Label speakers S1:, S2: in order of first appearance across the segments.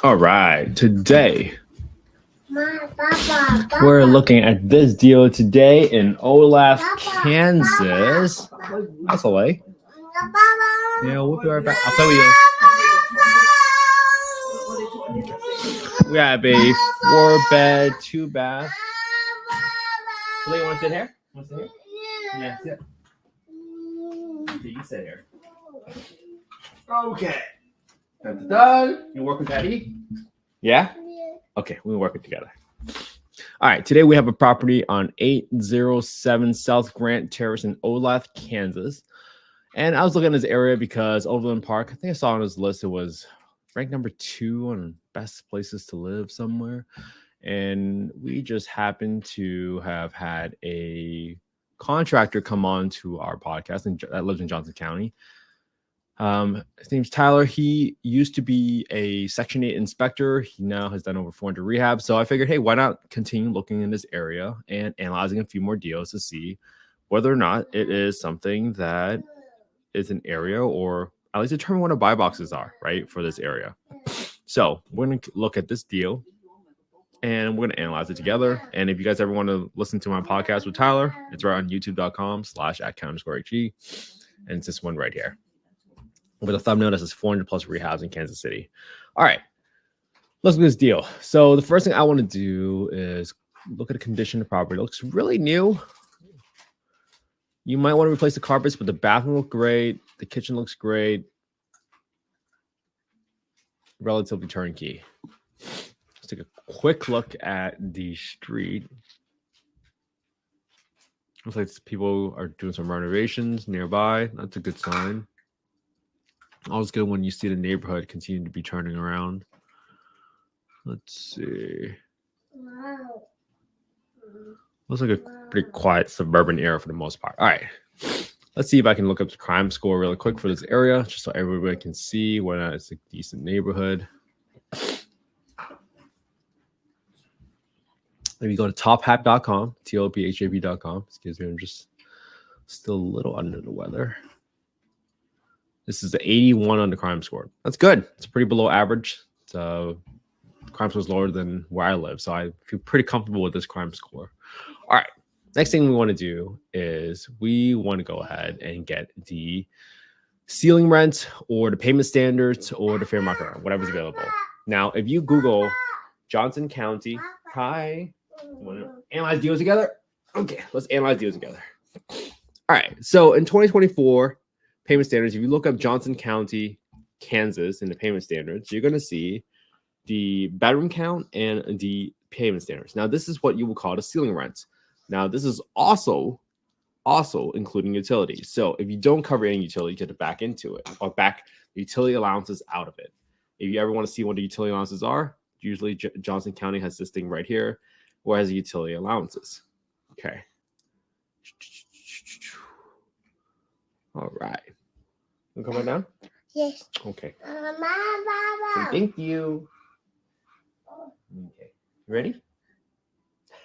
S1: All right, today we're looking at this deal today in Olathe, Kansas. That's away. Yeah, we'll be right back. I'll play with you. We have a 4-bed, 2-bath. So you want to sit here? Want to sit here? Yeah, sit. Okay, you sit here. Okay. Done. You work with Daddy? Yeah? Okay, we'll work it together. All right, today we have a property on 807 South Grant Terrace in Olathe, Kansas. And I was looking at this area because Overland Park, I think I saw on his list, it was ranked number 2 on best places to live somewhere. And we just happened to have had a contractor come on to our podcast that lives in Johnson County. His name's Tyler. He used to be a Section 8 inspector. He now has done over 400 rehabs. So I figured, hey, why not continue looking in this area and analyzing a few more deals to see whether or not it is something that is an area, or at least determine what our buy boxes are, right, for this area. So we're going to look at this deal and we're going to analyze it together. And if you guys ever want to listen to my podcast with Tyler, it's right on youtube.com/@count_HE. And it's this one right here with a thumbnail that says 400 plus rehabs in Kansas City. All right, let's look at this deal. So the first thing I want to do is look at the condition of the property. It looks really new. You might want to replace the carpets, but the bathroom looks great. The kitchen looks great. Relatively turnkey. Let's take a quick look at the street. Looks like people are doing some renovations nearby. That's a good sign. Always good when you see the neighborhood continue to be turning around. Let's see. Looks like a pretty quiet suburban area for the most part. All right. Let's see if I can look up the crime score really quick for this area, just so everybody can see whether or not it's a decent neighborhood. If you go to tophab.com, tophab.com. Excuse me, I'm just still a little under the weather. This is the 81 on the crime score. That's good. It's pretty below average. So crime score is lower than where I live. So I feel pretty comfortable with this crime score. All right. Next thing we want to do is we want to go ahead and get the ceiling rent or the payment standards or the fair market rent, whatever's available. Now, if you Google Johnson County, hi, want to analyze deals together? Okay, let's analyze deals together. All right. So in 2024, payment standards, if you look up Johnson County, Kansas in the payment standards, you're going to see the bedroom count and the payment standards. Now, this is what you will call the ceiling rent. Now, this is also including utilities. So if you don't cover any utility, you get to back into it or back the utility allowances out of it. If you ever want to see what the utility allowances are, usually Johnson County has this thing right here where it has the utility allowances. Okay. All right. You come right down?
S2: Yes.
S1: Okay. So thank you. Okay. You ready?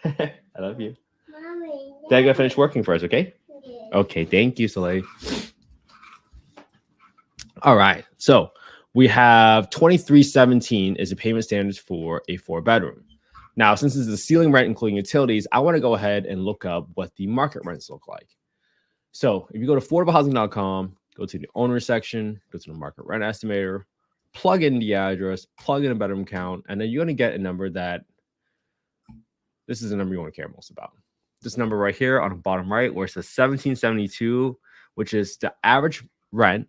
S1: I love you.
S2: Mommy,
S1: Dad, gotta finish working first, okay?
S2: yes.
S1: Okay, thank you, Soleil. All right. So we have 2317 is the payment standards for a 4-bedroom. Now, since this is the ceiling rent including utilities, I want to go ahead and look up what the market rents look like. So if you go to affordablehousing.com, go to the owner section, go to the market rent estimator, plug in the address, plug in a bedroom count, and then you're going to get a number that this is the number you want to care most about. This number right here on the bottom right, where it says 1772, which is the average rent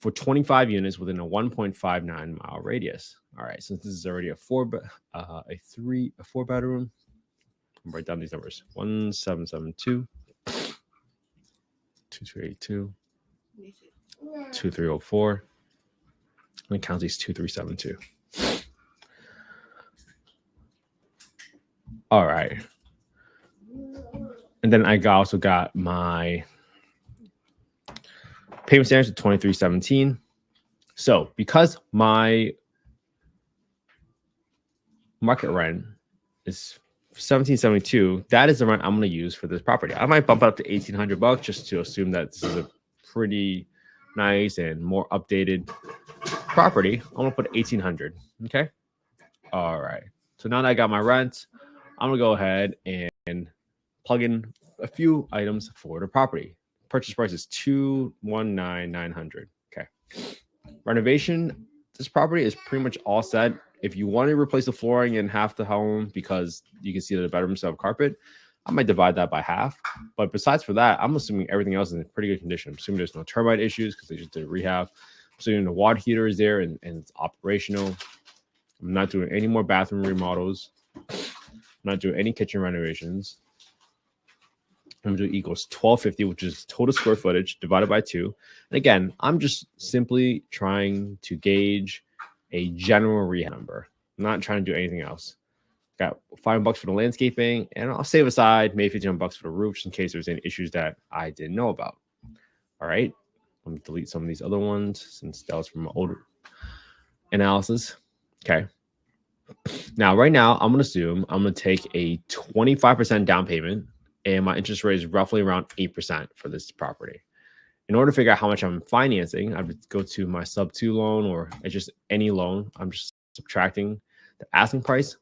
S1: for 25 units within a 1.59 mile radius. All right, since this is already a 4-bedroom, I'll write down these numbers: 1772. 2282, 2304, and county's 2372. All right. And then I also got my payment standards at 2317. So because my market rent is 1772. That is the rent I'm going to use for this property. I might bump it up to $1,800 just to assume that this is a pretty nice and more updated property. I'm going to put 1,800. Okay. All right. So now that I got my rent, I'm going to go ahead and plug in a few items for the property. Purchase price is $219,900. Okay. Renovation. This property is pretty much all set. If you want to replace the flooring in half the home because you can see that the bedrooms have carpet, I might divide that by half. But besides for that, I'm assuming everything else is in pretty good condition. I'm assuming there's no termite issues because they just did a rehab. I'm assuming the water heater is there and it's operational. I'm not doing any more bathroom remodels. I'm not doing any kitchen renovations. I'm going to do equals 1250, which is total square footage divided by 2. And again, I'm just simply trying to gauge a general rehab number. I'm not trying to do anything else. Got $5 for the landscaping, and I'll save aside maybe $15 for the roof just in case there's any issues that I didn't know about. All right. Let me delete some of these other ones since that was from my older analysis. Okay. Now, right now, I'm going to assume I'm going to take a 25% down payment, and my interest rate is roughly around 8% for this property. In order to figure out how much I'm financing, I would go to my sub 2 loan or just any loan. I'm just subtracting the asking price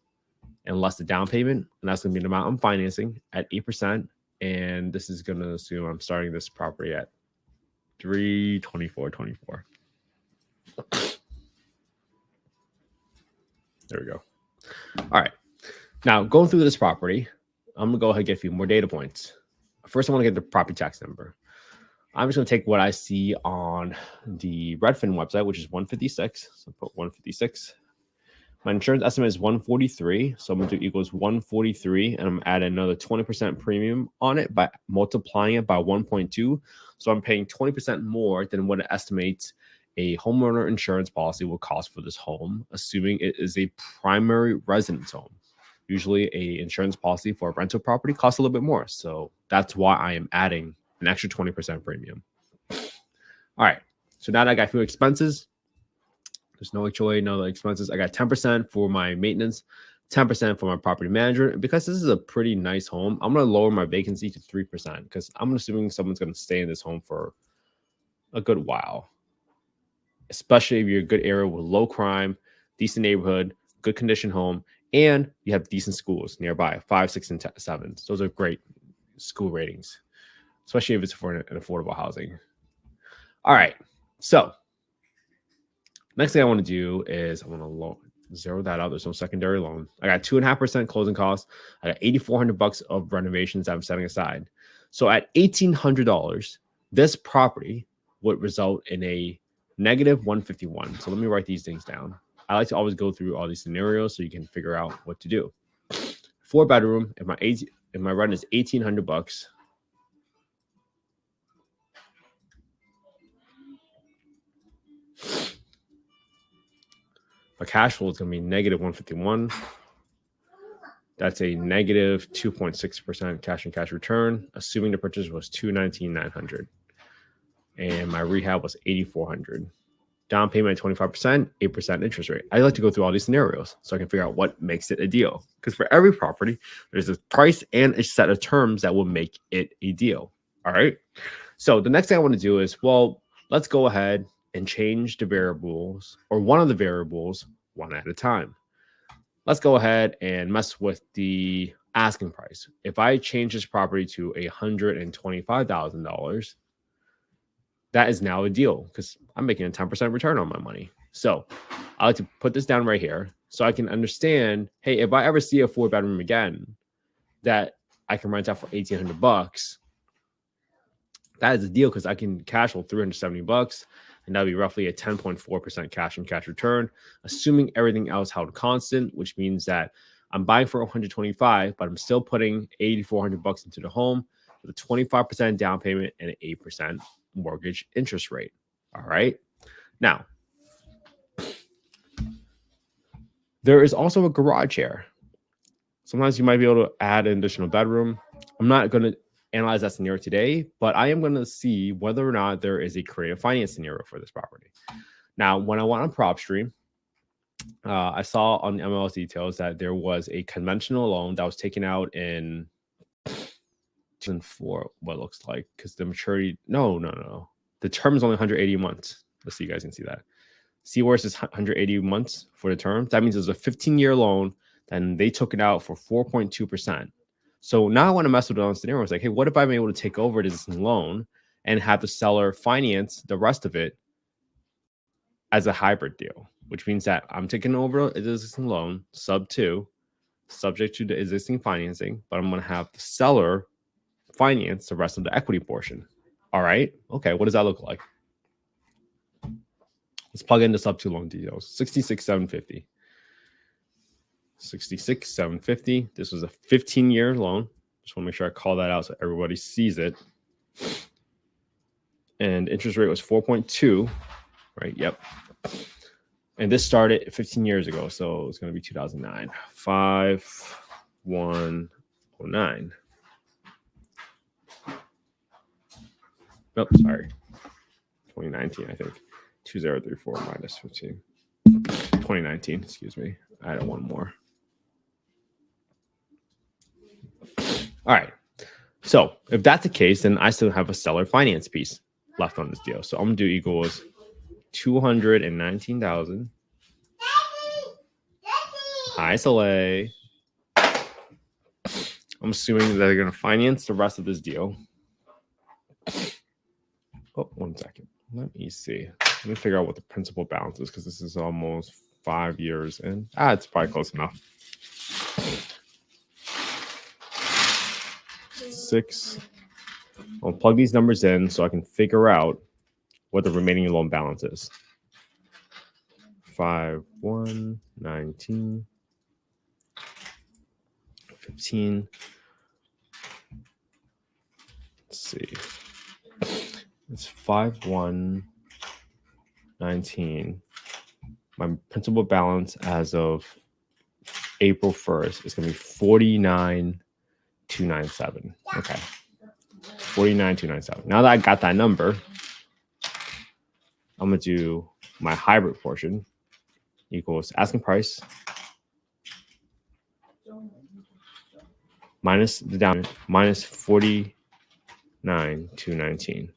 S1: and less the down payment, and that's going to be the amount I'm financing at 8%. And this is going to assume I'm starting this property at $324.24. There we go. All right. Now, going through this property, I'm going to go ahead and get a few more data points. First, I want to get the property tax number. I'm just going to take what I see on the Redfin website, which is 156. So put 156. My insurance estimate is 143. So I'm going to do equals 143. And I'm going to add another 20% premium on it by multiplying it by 1.2. So I'm paying 20% more than what it estimates a homeowner insurance policy will cost for this home, assuming it is a primary residence home. Usually a insurance policy for a rental property costs a little bit more. So that's why I am adding an extra 20% premium. All right. So now that I got a few expenses, there's no HOA, no other expenses. I got 10% for my maintenance, 10% for my property manager. And because this is a pretty nice home, I'm going to lower my vacancy to 3% because I'm assuming someone's going to stay in this home for a good while, especially if you're a good area with low crime, decent neighborhood, good condition home, and you have decent schools nearby, 5, 6, and 7. Those are great school ratings, especially if it's for an affordable housing. All right. So next thing I want to do is I want to zero that out. There's no secondary loan. I got 2.5% closing costs. I got $8,400 of renovations that I'm setting aside. So at $1,800, this property would result in a negative 151. So let me write these things down. I like to always go through all these scenarios so you can figure out what to do. 4-bedroom. If my rent is $1,800, my cash flow is going to be negative 151. That's a negative 2.6% cash and cash return, assuming the purchase was $219,900, and my rehab was $8,400. Down payment at 25%, 8% interest rate. I like to go through all these scenarios so I can figure out what makes it a deal. Because for every property, there's a price and a set of terms that will make it a deal. All right. So the next thing I want to do is, well, let's go ahead and change the variables or one of the variables one at a time. Let's go ahead and mess with the asking price. If I change this property to $125,000, that is now a deal because I'm making a 10% return on my money. So I like to put this down right here so I can understand, hey, if I ever see a 4-bedroom again that I can rent out for $1,800, that is a deal because I can cash flow $370, and that'll be roughly a 10.4% cash and cash return, assuming everything else held constant, which means that I'm buying for $125, but I'm still putting $8,400 into the home with a 25% down payment and an 8% mortgage interest rate. All right. Now, there is also a garage here. Sometimes you might be able to add an additional bedroom. I'm not going to analyze that scenario today, but I am going to see whether or not there is a creative finance scenario for this property. Now, when I went on PropStream, I saw on the MLS details that there was a conventional loan that was taken out in 2004, what it looks like, because the maturity, no. The term is only 180 months. Let's see, you guys can see that. See where it says 180 months for the term? That means it was a 15-year loan, and they took it out for 4.2%. So now I want to mess with the scenario. It's like, hey, what if I'm able to take over this loan and have the seller finance the rest of it as a hybrid deal, which means that I'm taking over the existing loan, sub 2, subject to the existing financing, but I'm going to have the seller finance the rest of the equity portion. All right. Okay. What does that look like? Let's plug in the sub 2 loan details. 66,750. 66,750. This was a 15-year loan. Just want to make sure I call that out so everybody sees it. And interest rate was 4.2, right? Yep. And this started 15 years ago, so it's going to be 2009. 5109. Oh, sorry. 2019, I think. 2034 minus 15. 2019, excuse me. I added one more. All right. So if that's the case, then I still have a seller finance piece left on this deal. So I'm going to do equals 219,000. Hi, Soleil. I'm assuming that they're going to finance the rest of this deal. Oh, 1 second. Let me see. Let me figure out what the principal balance is because this is almost 5 years in. It's probably close enough. 6. I'll plug these numbers in so I can figure out what the remaining loan balance is. 5,119, 15. Let's see. It's 5,119. My principal balance as of April 1st is going to be 49,297. Okay. 49,297. Now that I got that number, I'm going to do my hybrid portion equals asking price minus the down minus 49,219.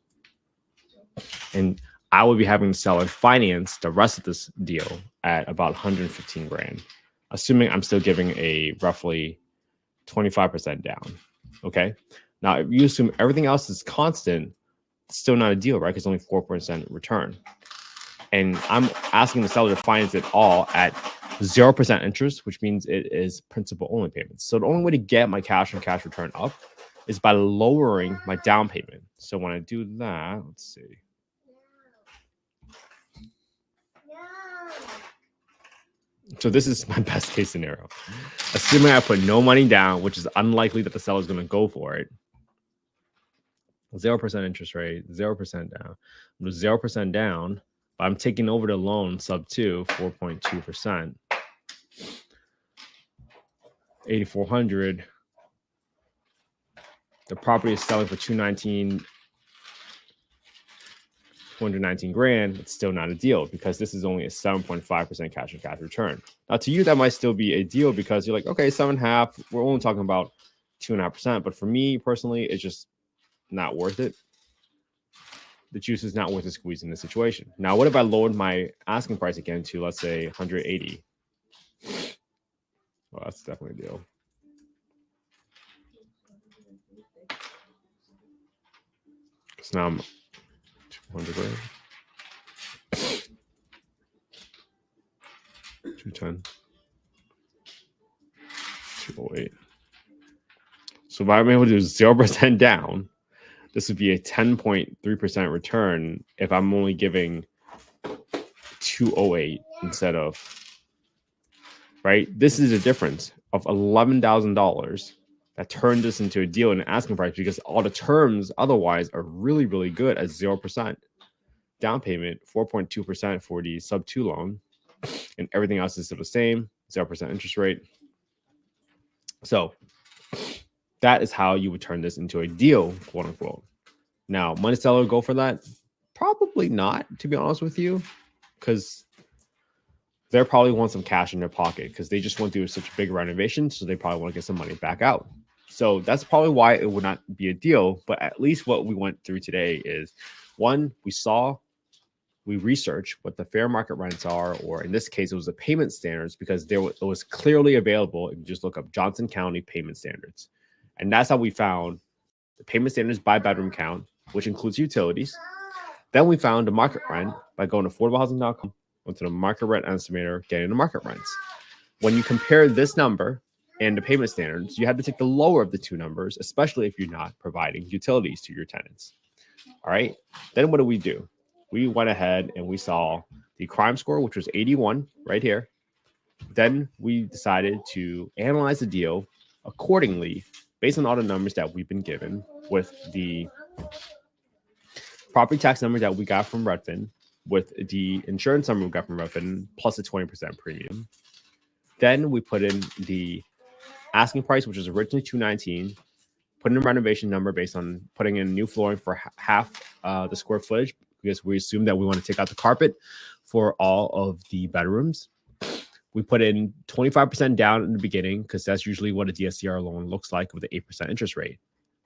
S1: And I will be having the seller finance the rest of this deal at about 115 grand, assuming I'm still giving a roughly 25% down. Okay. Now, if you assume everything else is constant, it's still not a deal, right? Because it's only 4% return. And I'm asking the seller to finance it all at 0% interest, which means it is principal only payments. So the only way to get my cash on cash return up is by lowering my down payment. So when I do that, let's see. So this is my best case scenario. Assuming I put no money down, which is unlikely that the seller is going to go for it. 0% interest rate, 0% down. I'm 0% down, but I'm taking over the loan sub 2, 4.2%. 8,400. The property is selling for 219 grand. It's still not a deal because this is only a 7.5% cash on cash return. Now, to you, that might still be a deal because you're like, okay, 7.5. We're only talking about 2.5%. But for me personally, it's just not worth it. The juice is not worth the squeeze in this situation. Now, what if I lowered my asking price again to, let's say, 180? Well, that's definitely a deal. Because now I'm 200 grand. 210. 208. So if I'm able to do 0% down, this would be a 10.3% return if I'm only giving 208 instead of, right? This is a difference of $11,000 that turned this into a deal in an asking price because all the terms otherwise are really, really good at 0% down payment, 4.2% for the sub 2 loan, and everything else is still the same, 0% interest rate. So that is how you would turn this into a deal, quote unquote. Now, money seller go for that? Probably not, to be honest with you, because they probably want some cash in their pocket because they just went through such a big renovation. So they probably want to get some money back out. So that's probably why it would not be a deal. But at least what we went through today is, one, we researched what the fair market rents are, or in this case, it was the payment standards, because it was clearly available if you just look up Johnson County payment standards. And that's how we found the payment standards by bedroom count, which includes utilities. Then we found the market rent by going to affordablehousing.com, went to the market rent estimator, getting the market rents. When you compare this number and the payment standards, you have to take the lower of the two numbers, especially if you're not providing utilities to your tenants. All right. Then what do? We went ahead and we saw the crime score, which was 81 right here. Then we decided to analyze the deal accordingly based on all the numbers that we've been given, with the property tax number that we got from Redfin, with the insurance number we got from Redfin, plus a 20% premium. Then we put in the asking price, which was originally $219, put in a renovation number based on putting in new flooring for half the square footage, because we assume that we want to take out the carpet for all of the bedrooms. We put in 25% down in the beginning, because that's usually what a DSCR loan looks like with an 8% interest rate.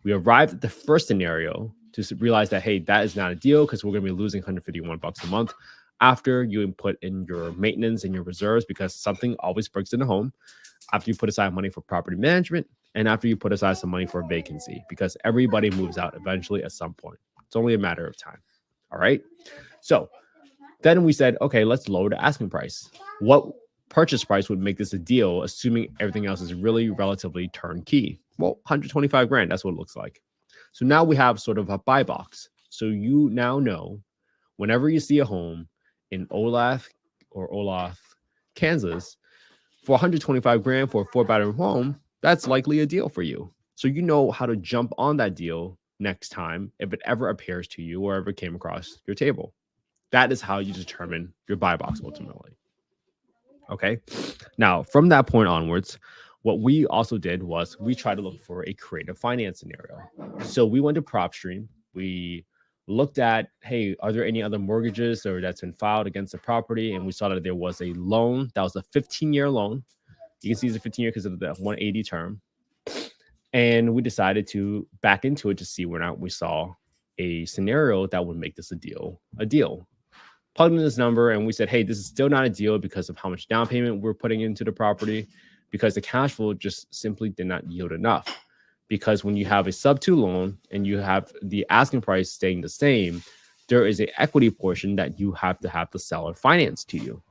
S1: We arrived at the first scenario to realize that, hey, that is not a deal, because we're going to be losing $151 a month after you input in your maintenance and your reserves, because something always breaks in the home, after you put aside money for property management, and after you put aside some money for vacancy, because everybody moves out eventually at some point. It's only a matter of time. All right. So then we said, okay, let's lower the asking price. What purchase price would make this a deal, assuming everything else is really relatively turnkey? Well, $125,000. That's what it looks like. So now we have sort of a buy box. So you now know, whenever you see a home in Olathe, Kansas, for $125,000 for a 4-bedroom home, that's likely a deal for you. So you know how to jump on that deal next time if it ever appears to you or ever came across your table. That is how you determine your buy box ultimately. Okay. Now, from that point onwards, what we also did was we tried to look for a creative finance scenario. So we went to PropStream. We looked at, hey, are there any other mortgages or that's been filed against the property? And we saw that there was a loan that was a 15-year loan. You can see it's a 15-year because of the 180 term. And we decided to back into it to see whether or not we saw a scenario that would make this a deal. Plugged in this number and we said, hey, this is still not a deal because of how much down payment we're putting into the property, because the cash flow just simply did not yield enough. Because when you have a sub-2 loan and you have the asking price staying the same, there is an equity portion that you have to have the seller finance to you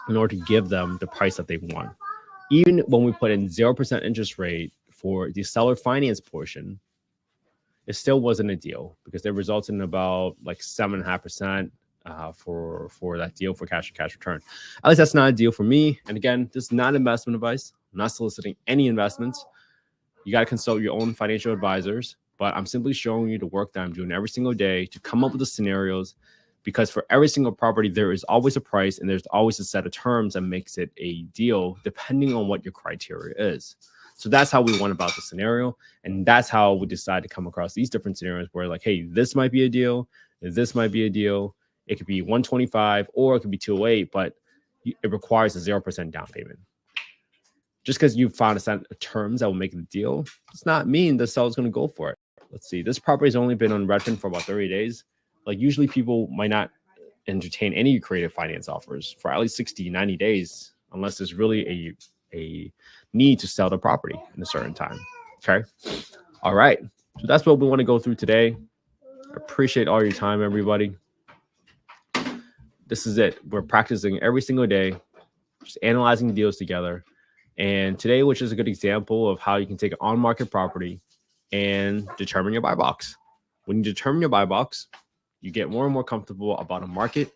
S1: in order to give them the price that they want. Even when we put in 0% interest rate for the seller finance portion, it still wasn't a deal, because it results in about like 7.5% for that deal for cash and cash return. At least that's not a deal for me. And again, this is not investment advice. I'm not soliciting any investments. You got to consult your own financial advisors, but I'm simply showing you the work that I'm doing every single day to come up with the scenarios, because for every single property, there is always a price and there's always a set of terms that makes it a deal depending on what your criteria is. So that's how we went about the scenario. And that's how we decided to come across these different scenarios where, like, hey, this might be a deal. This might be a deal. It could be 125 or it could be 208, but it requires a 0% down payment. Just because you found a set of terms that will make it a deal does not mean the seller's going to go for it. Let's see. This property has only been on Redfin for about 30 days. Like, usually people might not entertain any creative finance offers for at least 60, 90 days, unless there's really a need to sell the property in a certain time. Okay. All right. So that's what we want to go through today. I appreciate all your time, everybody. This is it. We're practicing every single day, just analyzing deals together. And today, which is a good example of how you can take an on-market property and determine your buy box. When you determine your buy box, you get more and more comfortable about a market.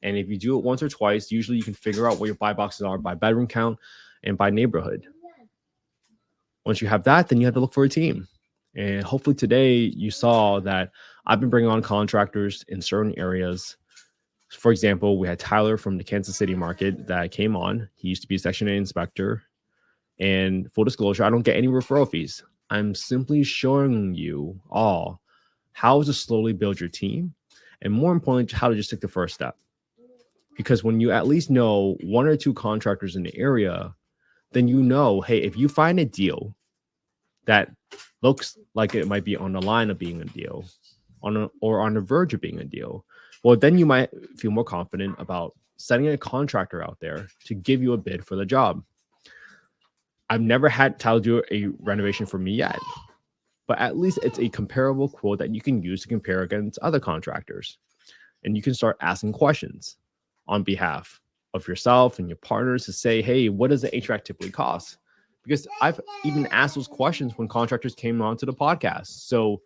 S1: And if you do it once or twice, usually you can figure out what your buy boxes are by bedroom count and by neighborhood. Once you have that, then you have to look for a team. And hopefully today you saw that I've been bringing on contractors in certain areas. For example, we had Tyler from the Kansas City market that came on. He used to be a Section 8 inspector. And full disclosure, I don't get any referral fees. I'm simply showing you all how to slowly build your team, and more importantly, how to just take the first step. Because when you at least know one or two contractors in the area, then you know, hey, if you find a deal that looks like it might be on the line of being a deal, or on the verge of being a deal, well, then you might feel more confident about sending a contractor out there to give you a bid for the job. I've never had Tyler do a renovation for me yet, but at least it's a comparable quote that you can use to compare against other contractors. And you can start asking questions on behalf of yourself and your partners to say, hey, what does the HVAC typically cost? Because I've even asked those questions when contractors came onto the podcast. So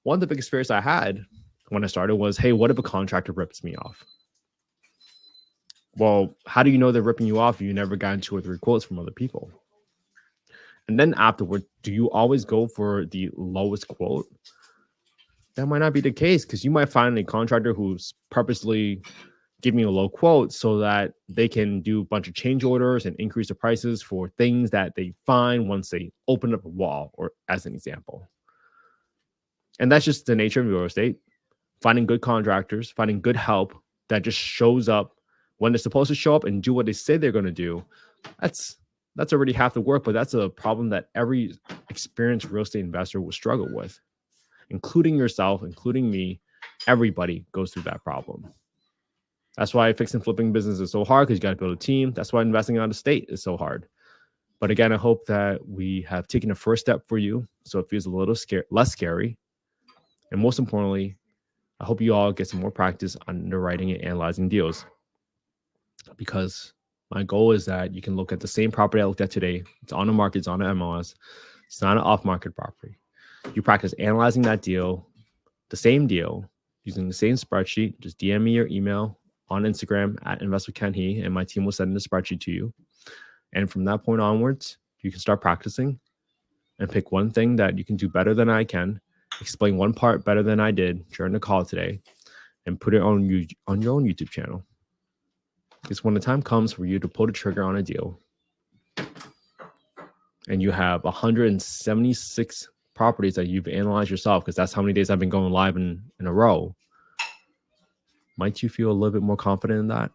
S1: one of the biggest fears I had when I started was, hey, what if a contractor rips me off? Well, how do you know they're ripping you off if you never got 2 or 3 quotes from other people? And then afterward, do you always go for the lowest quote? That might not be the case, because you might find a contractor who's purposely giving you a low quote so that they can do a bunch of change orders and increase the prices for things that they find once they open up a wall, or as an example. And that's just the nature of real estate. Finding good contractors, finding good help that just shows up when they're supposed to show up and do what they say they're going to do. That's already half the work, but that's a problem that every experienced real estate investor will struggle with, including yourself, including me. Everybody goes through that problem. That's why fixing flipping business is so hard, because you got to build a team. That's why investing out of state is so hard. But again, I hope that we have taken a first step for you, so it feels a little less scary. And most importantly, I hope you all get some more practice on underwriting and analyzing deals, because my goal is that you can look at the same property I looked at today. It's on the market, it's on the MLS. It's not an off-market property. You practice analyzing that deal, the same deal, using the same spreadsheet. Just DM me your email on Instagram at InvestWithKenHe, and my team will send the spreadsheet to you. And from that point onwards, you can start practicing and pick one thing that you can do better than I can, explain one part better than I did during the call today, and put it on your own YouTube channel. Because when the time comes for you to pull the trigger on a deal, and you have 176 properties that you've analyzed yourself, because that's how many days I've been going live in a row, might you feel a little bit more confident in that?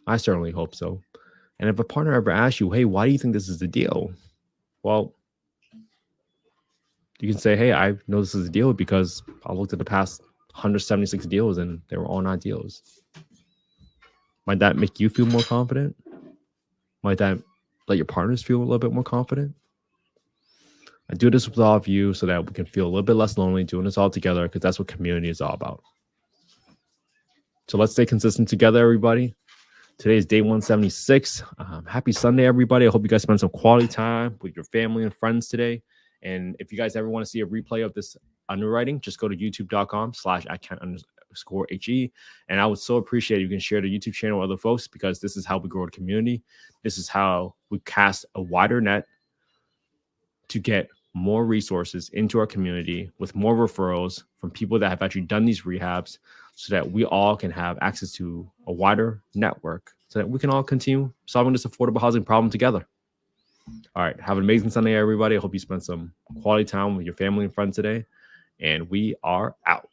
S1: I certainly hope so. And if a partner ever asks you, hey, why do you think this is the deal? Well, you can say, hey, I know this is a deal because I looked at the past 176 deals and they were all not deals. Might that make you feel more confident? Might that let your partners feel a little bit more confident? I do this with all of you so that we can feel a little bit less lonely doing this all together, because that's what community is all about. So let's stay consistent together, everybody. Today is day 176. Happy Sunday, everybody. I hope you guys spend some quality time with your family and friends today. And if you guys ever want to see a replay of this underwriting, just go to youtube.com/@Kent_HE. And I would so appreciate if you can share the YouTube channel with other folks, because this is how we grow the community. This is how we cast a wider net to get more resources into our community with more referrals from people that have actually done these rehabs, so that we all can have access to a wider network, so that we can all continue solving this affordable housing problem together. All right. Have an amazing Sunday, everybody. I hope you spent some quality time with your family and friends today. And we are out.